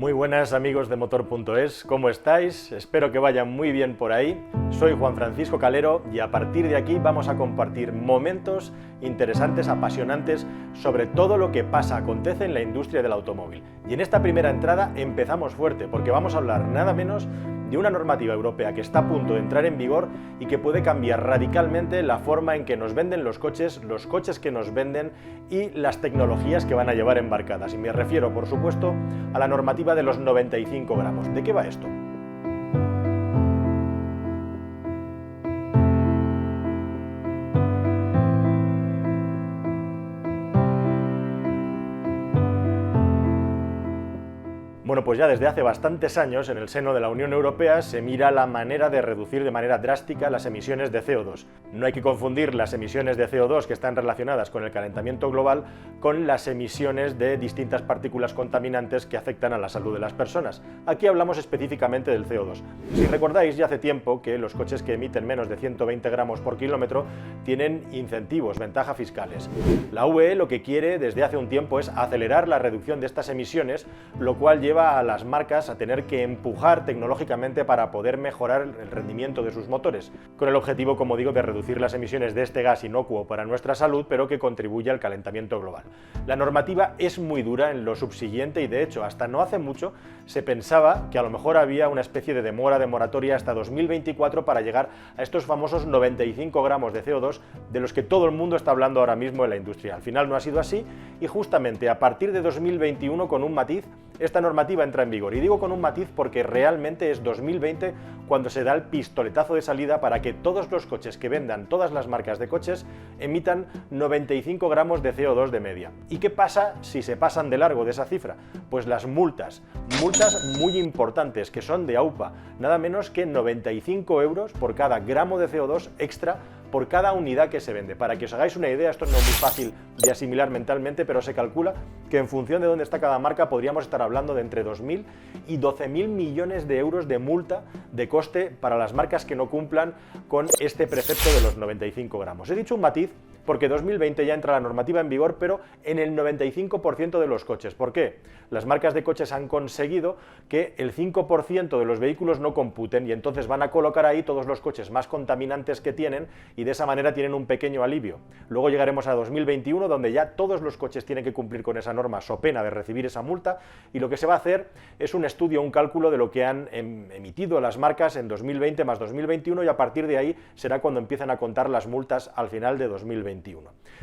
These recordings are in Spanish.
Muy buenas amigos de Motor.es, ¿cómo estáis? Espero que vayan muy bien por ahí. Soy Juan Francisco Calero y a partir de aquí vamos a compartir momentos interesantes, apasionantes sobre todo lo que acontece en la industria del automóvil. Y en esta primera entrada empezamos fuerte porque vamos a hablar nada menos de una normativa europea que está a punto de entrar en vigor y que puede cambiar radicalmente la forma en que nos venden los coches que nos venden y las tecnologías que van a llevar embarcadas. Y me refiero, por supuesto, a la normativa de los 95 gramos. ¿De qué va esto? Bueno, pues ya desde hace bastantes años en el seno de la Unión Europea se mira la manera de reducir de manera drástica las emisiones de CO2. No hay que confundir las emisiones de CO2 que están relacionadas con el calentamiento global con las emisiones de distintas partículas contaminantes que afectan a la salud de las personas. Aquí hablamos específicamente del CO2. Si recordáis, ya hace tiempo que los coches que emiten menos de 120 gramos por kilómetro tienen incentivos, ventajas fiscales. La UE lo que quiere desde hace un tiempo es acelerar la reducción de estas emisiones, lo cual lleva a las marcas a tener que empujar tecnológicamente para poder mejorar el rendimiento de sus motores, con el objetivo, como digo, de reducir las emisiones de este gas inocuo para nuestra salud, pero que contribuye al calentamiento global. La normativa es muy dura en lo subsiguiente y, de hecho, hasta no hace mucho se pensaba que a lo mejor había una especie de demora, de moratoria hasta 2024 para llegar a estos famosos 95 gramos de CO2 de los que todo el mundo está hablando ahora mismo en la industria. Al final no ha sido así y justamente a partir de 2021, con un matiz, esta normativa entra en vigor. Y digo con un matiz porque realmente es 2020 cuando se da el pistoletazo de salida para que todos los coches que vendan, todas las marcas de coches, emitan 95 gramos de CO2 de media. ¿Y qué pasa si se pasan de largo de esa cifra? Pues las multas muy importantes que son de AUPA, nada menos que 95 euros por cada gramo de CO2 extra por cada unidad que se vende. Para que os hagáis una idea, esto no es muy fácil de asimilar mentalmente, pero se calcula que en función de dónde está cada marca podríamos estar hablando de entre 2.000 y 12.000 millones de euros de multa de coste para las marcas que no cumplan con este precepto de los 95 gramos. He dicho un matiz porque 2020 ya entra la normativa en vigor, pero en el 95% de los coches. ¿Por qué? Las marcas de coches han conseguido que el 5% de los vehículos no computen y entonces van a colocar ahí todos los coches más contaminantes que tienen y de esa manera tienen un pequeño alivio. Luego llegaremos a 2021, donde ya todos los coches tienen que cumplir con esa norma, so pena de recibir esa multa, y lo que se va a hacer es un estudio, un cálculo de lo que han emitido las marcas en 2020 más 2021 y a partir de ahí será cuando empiezan a contar las multas al final de 2021.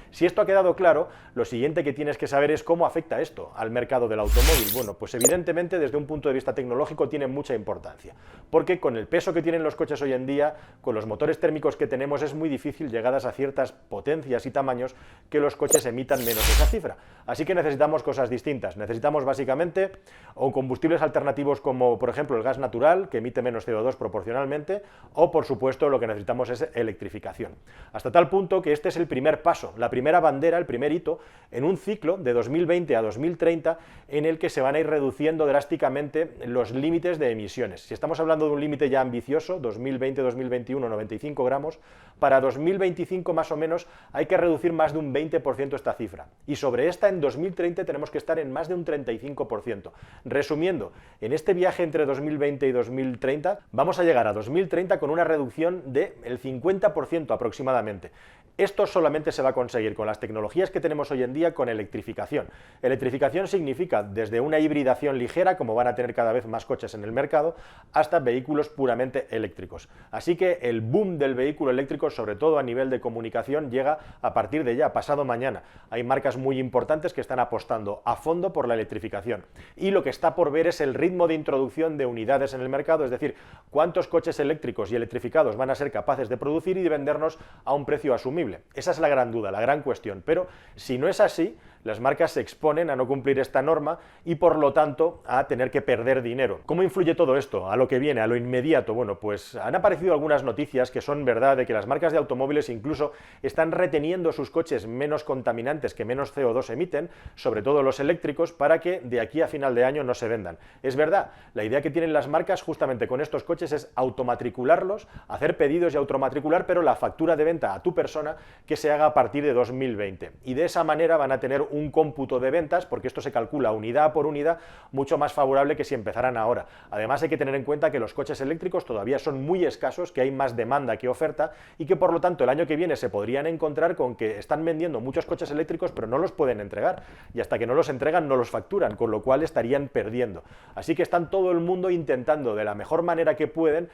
Si esto ha quedado claro, lo siguiente que tienes que saber es cómo afecta esto al mercado del automóvil. Bueno, pues evidentemente desde un punto de vista tecnológico tiene mucha importancia, porque con el peso que tienen los coches hoy en día, con los motores térmicos que tenemos, es muy difícil llegadas a ciertas potencias y tamaños que los coches emitan menos de esa cifra. Así que necesitamos cosas distintas. Necesitamos básicamente o combustibles alternativos como por ejemplo el gas natural, que emite menos CO2 proporcionalmente, o por supuesto lo que necesitamos es electrificación. Hasta tal punto que este es el primer paso, la primera bandera, el primer hito en un ciclo de 2020 a 2030 en el que se van a ir reduciendo drásticamente los límites de emisiones. Si estamos hablando de un límite ya ambicioso, 2020-2021, 95 gramos, para 2025 más o menos hay que reducir más de un 20% esta cifra. Y sobre esta en 2030 tenemos que estar en más de un 35%. Resumiendo, en este viaje entre 2020 y 2030 vamos a llegar a 2030 con una reducción del 50% aproximadamente. Esto solamente se va a conseguir con las tecnologías que tenemos hoy en día con electrificación. Electrificación significa desde una hibridación ligera, como van a tener cada vez más coches en el mercado, hasta vehículos puramente eléctricos. Así que el boom del vehículo eléctrico, sobre todo a nivel de comunicación, llega a partir de ya, pasado mañana. Hay marcas muy importantes que están apostando a fondo por la electrificación. Y lo que está por ver es el ritmo de introducción de unidades en el mercado, es decir, cuántos coches eléctricos y electrificados van a ser capaces de producir y de vendernos a un precio asumible. Esa es la gran duda, la gran cuestión, pero si no es así, las marcas se exponen a no cumplir esta norma y por lo tanto a tener que perder dinero. ¿Cómo influye todo esto a lo que viene, a lo inmediato? Bueno, pues han aparecido algunas noticias que son verdad de que las marcas de automóviles incluso están reteniendo sus coches menos contaminantes, que menos CO2 emiten, sobre todo los eléctricos, para que de aquí a final de año no se vendan. Es verdad, la idea que tienen las marcas justamente con estos coches es automatricularlos, hacer pedidos y automatricular, pero la factura de venta a tu persona que se haga a partir de 2020. Y de esa manera van a tener un cómputo de ventas, porque esto se calcula unidad por unidad, mucho más favorable que si empezaran ahora. Además hay que tener en cuenta que los coches eléctricos todavía son muy escasos, que hay más demanda que oferta y que por lo tanto el año que viene se podrían encontrar con que están vendiendo muchos coches eléctricos pero no los pueden entregar y hasta que no los entregan no los facturan, con lo cual estarían perdiendo. Así que están todo el mundo intentando de la mejor manera que pueden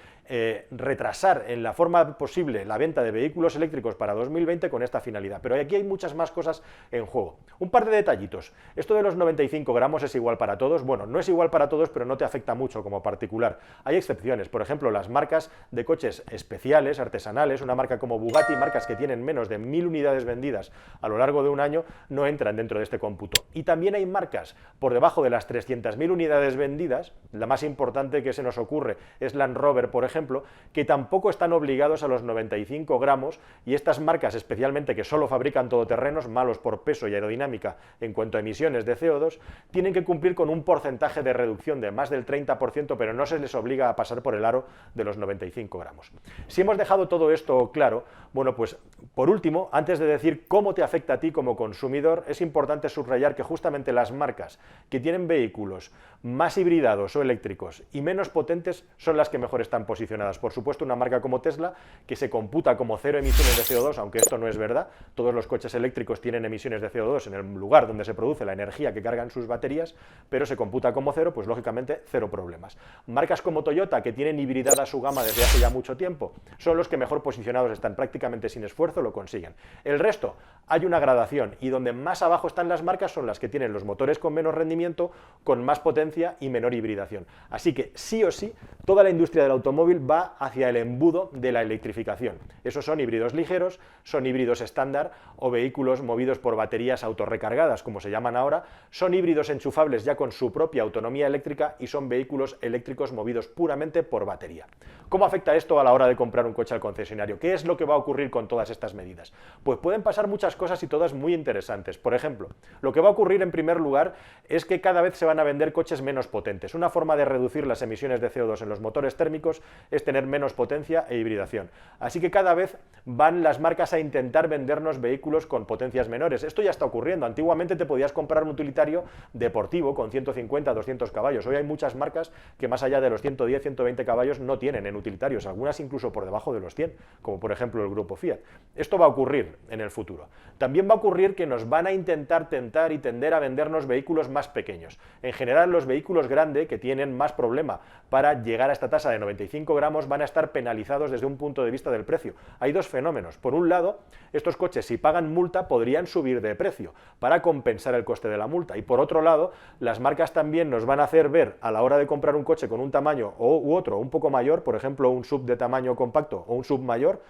retrasar en la forma posible la venta de vehículos eléctricos para 2020 con esta finalidad. Pero aquí hay muchas más cosas en juego. Un par de detallitos. Esto de los 95 gramos es igual para todos. Bueno, no es igual para todos, pero no te afecta mucho como particular. Hay excepciones. Por ejemplo, las marcas de coches especiales, artesanales, una marca como Bugatti, marcas que tienen menos de 1000 unidades vendidas a lo largo de un año, no entran dentro de este cómputo. Y también hay marcas por debajo de las 300.000 unidades vendidas, la más importante que se nos ocurre es Land Rover, por ejemplo, que tampoco están obligados a los 95 gramos, y estas marcas, especialmente que solo fabrican todoterrenos, malos por peso y aerodinámica en cuanto a emisiones de CO2, tienen que cumplir con un porcentaje de reducción de más del 30%, pero no se les obliga a pasar por el aro de los 95 gramos. Si hemos dejado todo esto claro, bueno, pues por último, antes de decir cómo te afecta a ti como consumidor, es importante subrayar que justamente las marcas que tienen vehículos más hibridados o eléctricos y menos potentes son las que mejor están posicionadas. Por supuesto, una marca como Tesla, que se computa como cero emisiones de CO2, aunque esto no es verdad, todos los coches eléctricos tienen emisiones de CO2 en el lugar donde se produce la energía que cargan sus baterías, pero se computa como cero, pues lógicamente cero problemas. Marcas como Toyota, que tienen hibridada su gama desde hace ya mucho tiempo, son los que mejor posicionados están, prácticamente sin esfuerzo lo consiguen. El resto, hay una gradación, y donde más abajo están las marcas son las que tienen los motores con menos rendimiento, con más potencia y menor hibridación. Así que sí o sí, toda la industria del automóvil va hacia el embudo de la electrificación. Esos son híbridos ligeros, son híbridos estándar o vehículos movidos por baterías autorrecargadas, como se llaman ahora, son híbridos enchufables ya con su propia autonomía eléctrica y son vehículos eléctricos movidos puramente por batería. ¿Cómo afecta esto a la hora de comprar un coche al concesionario? ¿Qué es lo que va a ocurrir con todas estas medidas? Pues pueden pasar muchas cosas y todas muy interesantes. Por ejemplo, lo que va a ocurrir en primer lugar es que cada vez se van a vender coches menos potentes. Una forma de reducir las emisiones de CO2 en los motores térmicos es tener menos potencia e hibridación. Así que cada vez van las marcas a intentar vendernos vehículos con potencias menores. Esto ya está ocurriendo. Antiguamente te podías comprar un utilitario deportivo con 150, 200 caballos. Hoy hay muchas marcas que más allá de los 110, 120 caballos no tienen en utilitarios, algunas incluso por debajo de los 100, como por ejemplo el grupo Fiat. Esto va a ocurrir en el futuro. También va a ocurrir que nos van a intentar tentar y tender a vendernos vehículos más pequeños. En general, los vehículos grandes, que tienen más problema para llegar a esta tasa de 95 gramos, van a estar penalizados desde un punto de vista del precio. Hay dos fenómenos. Por un lado, estos coches, si pagan multa, podrían subir de precio para compensar el coste de la multa. Y por otro lado, las marcas también nos van a hacer ver, a la hora de comprar un coche con un tamaño u otro un poco mayor, por ejemplo, un SUV de tamaño compacto o un SUV mayor,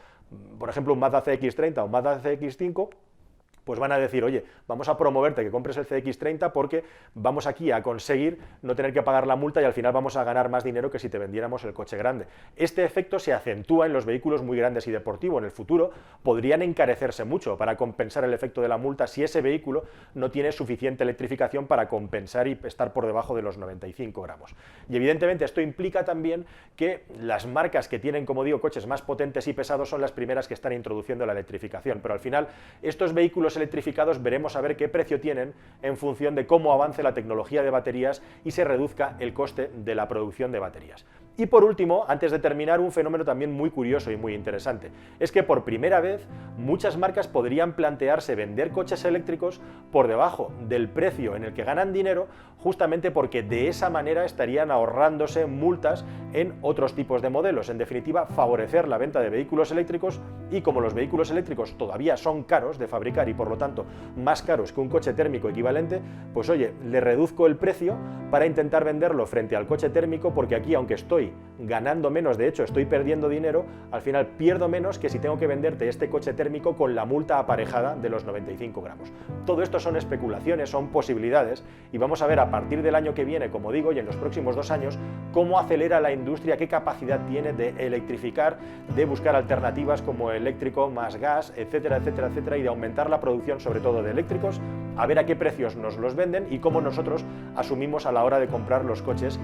por ejemplo, un Mazda CX-30 o un Mazda CX-5, pues van a decir, oye, vamos a promoverte que compres el CX-30 porque vamos aquí a conseguir no tener que pagar la multa y al final vamos a ganar más dinero que si te vendiéramos el coche grande. Este efecto se acentúa en los vehículos muy grandes y deportivos. En el futuro podrían encarecerse mucho para compensar el efecto de la multa si ese vehículo no tiene suficiente electrificación para compensar y estar por debajo de los 95 gramos. Y evidentemente esto implica también que las marcas que tienen, como digo, coches más potentes y pesados son las primeras que están introduciendo la electrificación, pero al final estos vehículos electrificados veremos a ver qué precio tienen en función de cómo avance la tecnología de baterías y se reduzca el coste de la producción de baterías. Y por último, antes de terminar, un fenómeno también muy curioso y muy interesante, es que por primera vez muchas marcas podrían plantearse vender coches eléctricos por debajo del precio en el que ganan dinero, justamente porque de esa manera estarían ahorrándose multas en otros tipos de modelos. En definitiva, favorecer la venta de vehículos eléctricos, y como los vehículos eléctricos todavía son caros de fabricar y por lo tanto más caros que un coche térmico equivalente, pues oye, le reduzco el precio para intentar venderlo frente al coche térmico, porque aquí, aunque estoy ganando menos, de hecho estoy perdiendo dinero, al final pierdo menos que si tengo que venderte este coche térmico con la multa aparejada de los 95 gramos. Todo esto son especulaciones, son posibilidades, y vamos a ver a partir del año que viene, como digo, y en los próximos 2 años, cómo acelera la industria, qué capacidad tiene de electrificar, de buscar alternativas como eléctrico más gas, etcétera, etcétera, etcétera, y de aumentar la producción sobre todo de eléctricos, a ver a qué precios nos los venden y cómo nosotros asumimos a la hora de comprar los coches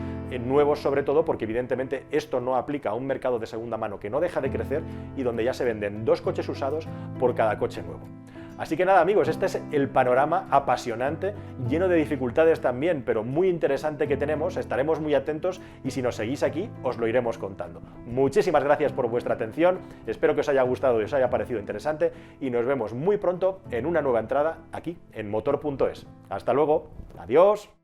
nuevos, sobre todo porque evidentemente esto no aplica a un mercado de segunda mano que no deja de crecer y donde ya se venden 2 coches usados por cada coche nuevo. Así que nada, amigos, este es el panorama apasionante, lleno de dificultades también, pero muy interesante que tenemos. Estaremos muy atentos y si nos seguís aquí, os lo iremos contando. Muchísimas gracias por vuestra atención, espero que os haya gustado y os haya parecido interesante y nos vemos muy pronto en una nueva entrada aquí en motor.es. Hasta luego, adiós.